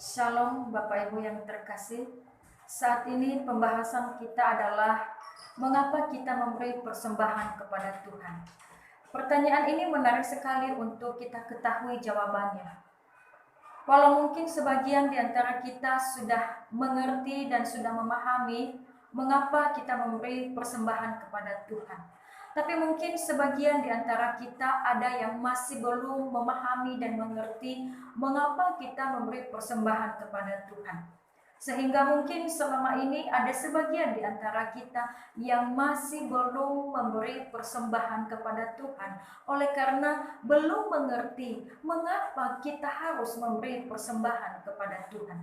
Shalom Bapak Ibu yang terkasih. Saat ini pembahasan kita adalah mengapa kita memberi persembahan kepada Tuhan. Pertanyaan ini menarik sekali untuk kita ketahui jawabannya. Walau mungkin sebagian di antara kita sudah mengerti dan sudah memahami mengapa kita memberi persembahan kepada Tuhan. Tapi mungkin sebagian di antara kita ada yang masih belum memahami dan mengerti mengapa kita memberi persembahan kepada Tuhan. Sehingga mungkin selama ini ada sebagian di antara kita yang masih belum memberi persembahan kepada Tuhan. Oleh karena belum mengerti mengapa kita harus memberi persembahan kepada Tuhan.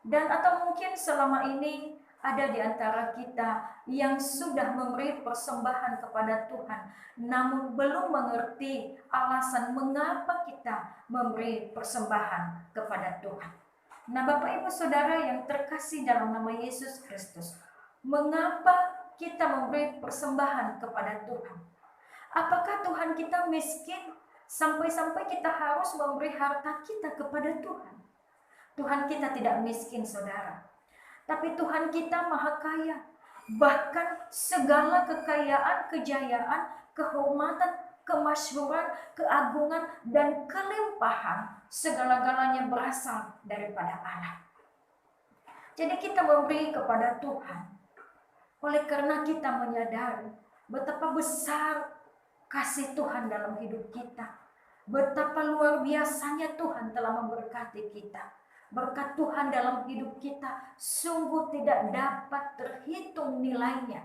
Dan atau mungkin selama ini ada di antara kita yang sudah memberi persembahan kepada Tuhan, namun belum mengerti alasan mengapa kita memberi persembahan kepada Tuhan. Nah, Bapak Ibu Saudara yang terkasih dalam nama Yesus Kristus, mengapa kita memberi persembahan kepada Tuhan? Apakah Tuhan kita miskin sampai-sampai kita harus memberi harta kita kepada Tuhan? Tuhan kita tidak miskin, saudara. Tapi Tuhan kita maha kaya. Bahkan segala kekayaan, kejayaan, kehormatan, kemasyhuran, keagungan, dan kelimpahan, segala-galanya berasal daripada Allah. Jadi kita memberi kepada Tuhan oleh karena kita menyadari betapa besar kasih Tuhan dalam hidup kita. Betapa luar biasanya Tuhan telah memberkati kita. Berkat Tuhan dalam hidup kita sungguh tidak dapat terhitung nilainya.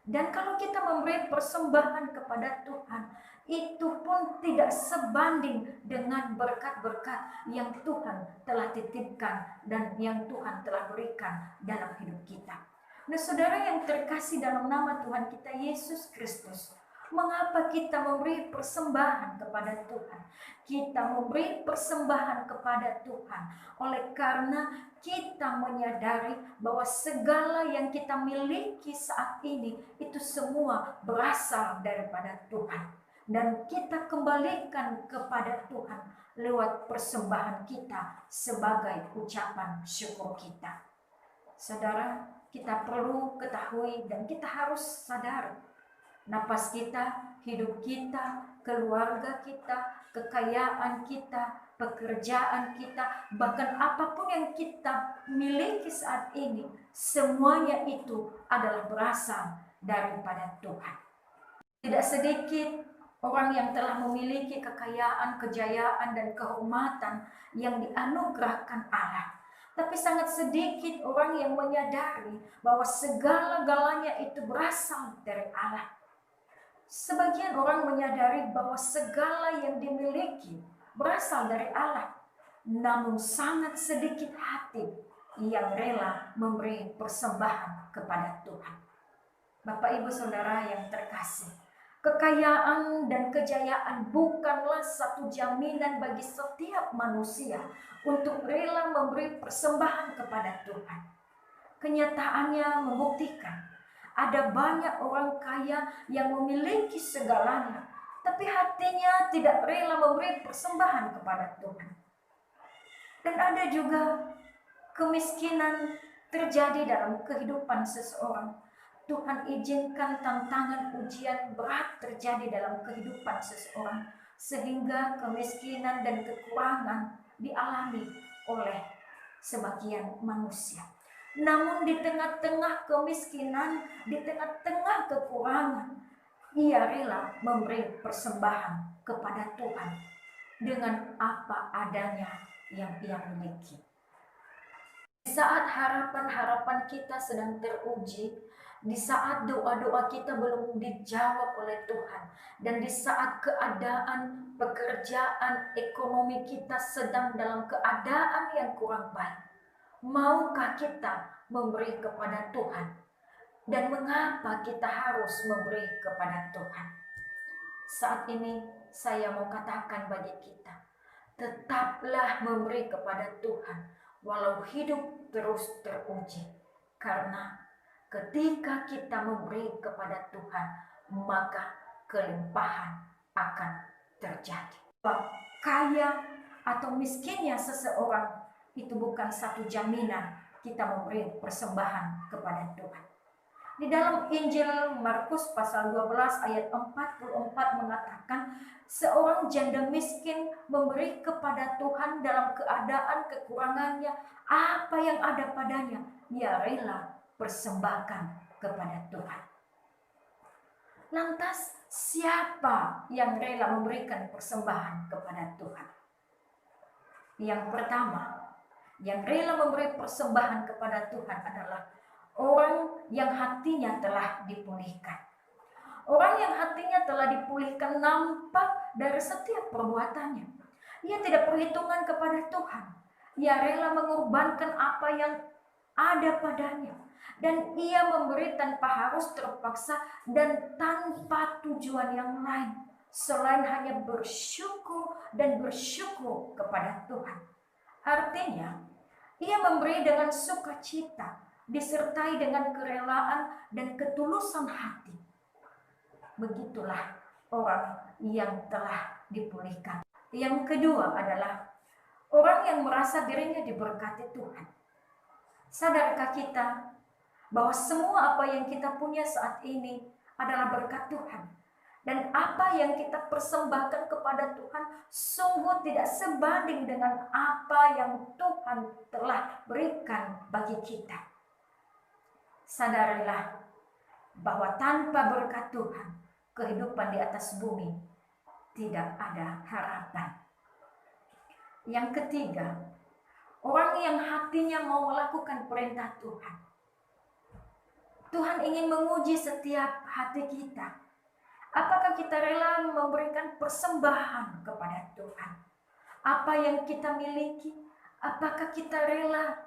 Dan kalau kita memberi persembahan kepada Tuhan, itu pun tidak sebanding dengan berkat-berkat yang Tuhan telah titipkan dan yang Tuhan telah berikan dalam hidup kita. Nah, saudara yang terkasih dalam nama Tuhan kita Yesus Kristus, mengapa kita memberi persembahan kepada Tuhan? Kita memberi persembahan kepada Tuhan oleh karena kita menyadari bahwa segala yang kita miliki saat ini itu semua berasal daripada Tuhan. Dan kita kembalikan kepada Tuhan lewat persembahan kita sebagai ucapan syukur kita. Saudara, kita perlu ketahui dan kita harus sadar napas kita, hidup kita, keluarga kita, kekayaan kita, pekerjaan kita, bahkan apapun yang kita miliki saat ini, semuanya itu adalah berasal daripada Tuhan. Tidak sedikit orang yang telah memiliki kekayaan, kejayaan, dan kehormatan yang dianugerahkan Allah. Tapi sangat sedikit orang yang menyadari bahwa segala-galanya itu berasal dari Allah. Sebagian orang menyadari bahwa segala yang dimiliki berasal dari Allah, namun sangat sedikit hati yang rela memberi persembahan kepada Tuhan. Bapak Ibu Saudara yang terkasih, kekayaan dan kejayaan bukanlah satu jaminan bagi setiap manusia untuk rela memberi persembahan kepada Tuhan. Kenyataannya membuktikan ada banyak orang kaya yang memiliki segalanya, tapi hatinya tidak rela memberi persembahan kepada Tuhan. Dan ada juga kemiskinan terjadi dalam kehidupan seseorang. Tuhan izinkan tantangan ujian berat terjadi dalam kehidupan seseorang, sehingga kemiskinan dan kekurangan dialami oleh sebagian manusia. Namun di tengah-tengah kemiskinan, di tengah-tengah kekurangan, ia rela memberi persembahan kepada Tuhan dengan apa adanya yang ia miliki. Di saat harapan-harapan kita sedang teruji, di saat doa-doa kita belum dijawab oleh Tuhan, dan di saat keadaan pekerjaan ekonomi kita sedang dalam keadaan yang kurang baik, maukah kita memberi kepada Tuhan? Dan mengapa kita harus memberi kepada Tuhan? Saat ini saya mau katakan bagi kita, tetaplah memberi kepada Tuhan walau hidup terus teruji. Karena ketika kita memberi kepada Tuhan, maka kelimpahan akan terjadi. Kaya atau miskinnya seseorang itu bukan satu jaminan kita memberi persembahan kepada Tuhan. Di dalam Injil Markus pasal 12 ayat 44 mengatakan, seorang janda miskin memberi kepada Tuhan dalam keadaan kekurangannya apa yang ada padanya. Ia rela persembahkan kepada Tuhan. Lantas siapa yang rela memberikan persembahan kepada Tuhan? Yang pertama, yang rela memberi persembahan kepada Tuhan adalah orang yang hatinya telah dipulihkan. Orang yang hatinya telah dipulihkan nampak dari setiap perbuatannya. Ia tidak perhitungan kepada Tuhan. Ia rela mengorbankan apa yang ada padanya. Dan ia memberi tanpa harus terpaksa dan tanpa tujuan yang lain, selain hanya bersyukur dan bersyukur kepada Tuhan. Artinya, ia memberi dengan sukacita, disertai dengan kerelaan dan ketulusan hati. Begitulah orang yang telah dipulihkan. Yang kedua adalah orang yang merasa dirinya diberkati Tuhan. Sadarkah kita bahwa semua apa yang kita punya saat ini adalah berkat Tuhan? Dan apa yang kita persembahkan kepada Tuhan sungguh tidak sebanding dengan apa yang Tuhan telah berikan bagi kita. Sadarilah bahwa tanpa berkat Tuhan, kehidupan di atas bumi tidak ada harapan. Yang ketiga, orang yang hatinya mau melakukan perintah Tuhan. Tuhan ingin menguji setiap hati kita. Apakah kita rela memberikan persembahan kepada Tuhan? Apa yang kita miliki, apakah kita rela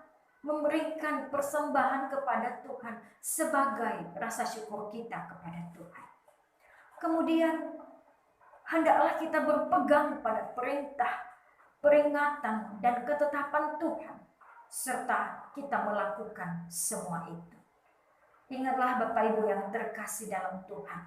memberikan persembahan kepada Tuhan sebagai rasa syukur kita kepada Tuhan? Kemudian, hendaklah kita berpegang pada perintah, peringatan, dan ketetapan Tuhan, serta kita melakukan semua itu. Ingatlah Bapak Ibu yang terkasih dalam Tuhan,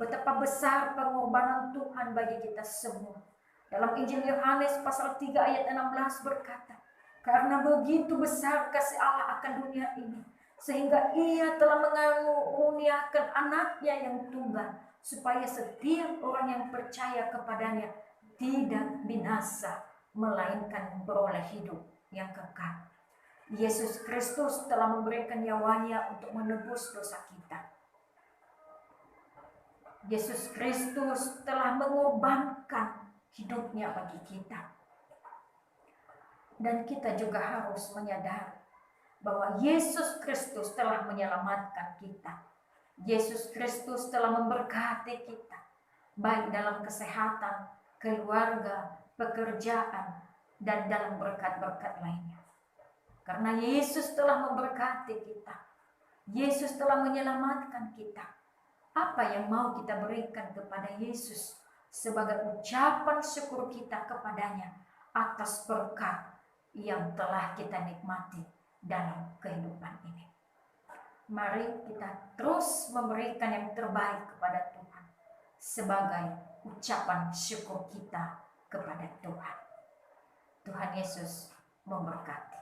betapa besar pengorbanan Tuhan bagi kita semua. Dalam Injil Yohanes pasal 3 ayat 16 berkata, karena begitu besar kasih Allah akan dunia ini, sehingga ia telah mengaruniakan anaknya yang tunggal, supaya setiap orang yang percaya kepadanya tidak binasa, melainkan beroleh hidup yang kekal. Yesus Kristus telah memberikan nyawanya untuk menebus dosa kita. Yesus Kristus telah mengorbankan hidupnya bagi kita. Dan kita juga harus menyadari bahwa Yesus Kristus telah menyelamatkan kita. Yesus Kristus telah memberkati kita, baik dalam kesehatan, keluarga, pekerjaan, dan dalam berkat-berkat lainnya. Karena Yesus telah memberkati kita, Yesus telah menyelamatkan kita. Apa yang mau kita berikan kepada Yesus sebagai ucapan syukur kita kepadanya atas berkat yang telah kita nikmati dalam kehidupan ini? Mari kita terus memberikan yang terbaik kepada Tuhan sebagai ucapan syukur kita kepada Tuhan. Tuhan Yesus memberkati.